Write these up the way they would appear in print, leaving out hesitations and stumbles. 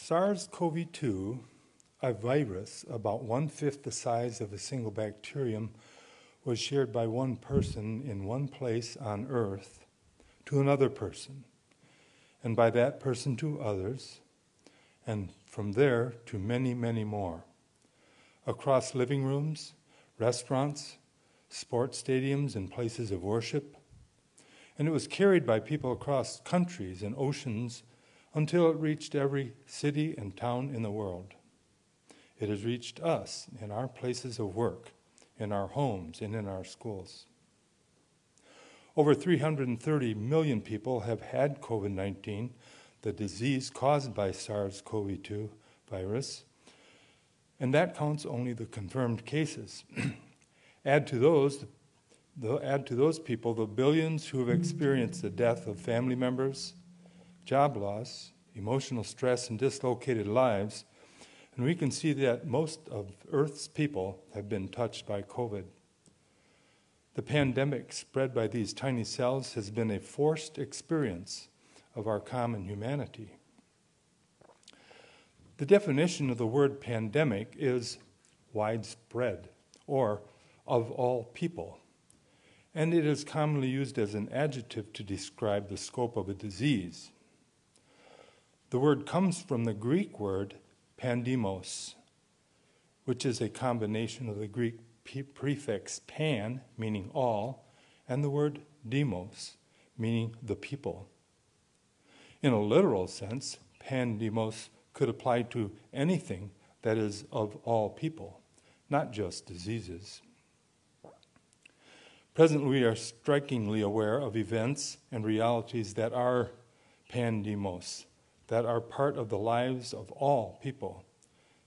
SARS-CoV-2, a virus about 1/5 the size of a single bacterium, was shared by one person in one place on Earth to another person, and by that person to others, and from there to many, many more, across living rooms, restaurants, sports stadiums, and places of worship. And it was carried by people across countries and oceans until it reached every city and town in the world. It has reached us in our places of work, in our homes, and in our schools. Over 330 million people have had COVID-19, the disease caused by SARS-CoV-2 virus, and that counts only the confirmed cases. Add to those people the billions who have experienced the death of family members, job loss, emotional stress, and dislocated lives, and we can see that most of Earth's people have been touched by COVID. The pandemic spread by these tiny cells has been a forced experience of our common humanity. The definition of the word pandemic is widespread, or of all people, and it is commonly used as an adjective to describe the scope of a disease. The word comes from the Greek word pandemos, which is a combination of the Greek prefix pan, meaning all, and the word demos, meaning the people. In a literal sense, pandemos could apply to anything that is of all people, not just diseases. Presently, we are strikingly aware of events and realities that are pandemos, that are part of the lives of all people.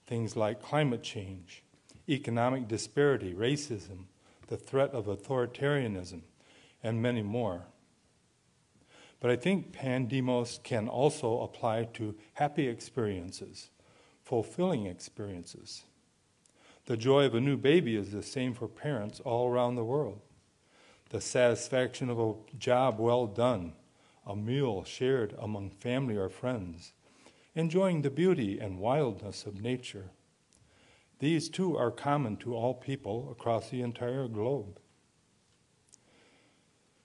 Things like climate change, economic disparity, racism, the threat of authoritarianism, and many more. But I think pandemos can also apply to happy experiences, fulfilling experiences. The joy of a new baby is the same for parents all around the world. The satisfaction of a job well done, a meal shared among family or friends, enjoying the beauty and wildness of nature. These too are common to all people across the entire globe.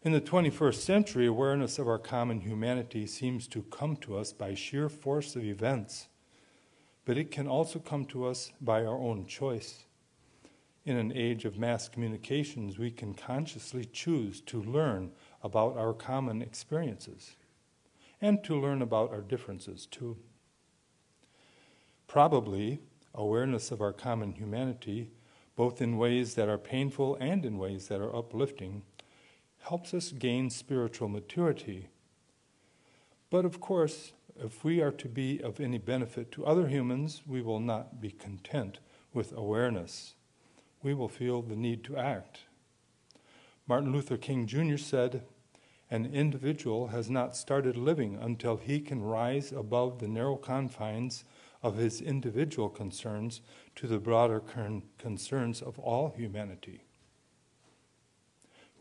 In the 21st century, awareness of our common humanity seems to come to us by sheer force of events, but it can also come to us by our own choice. In an age of mass communications, we can consciously choose to learn about our common experiences and to learn about our differences too. Probably, awareness of our common humanity, both in ways that are painful and in ways that are uplifting, helps us gain spiritual maturity. But of course, if we are to be of any benefit to other humans, we will not be content with awareness. We will feel the need to act. Martin Luther King Jr. said, "An individual has not started living until he can rise above the narrow confines of his individual concerns to the broader concerns of all humanity."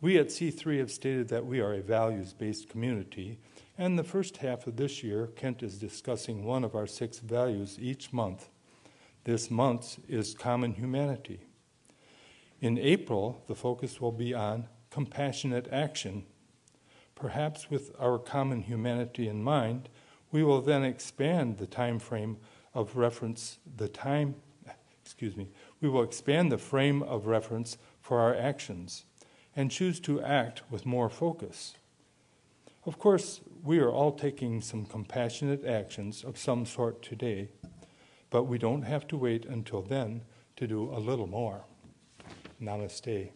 We at C3 have stated that we are a values-based community, and the first half of this year, Kent is discussing one of our 6 values each month. This month's is common humanity. In April, the focus will be on compassionate action. Perhaps with our common humanity in mind, we will then expand the time frame of reference, we will expand the frame of reference for our actions and choose to act with more focus. Of course, we are all taking some compassionate actions of some sort today, but we don't have to wait until then to do a little more. Namaste.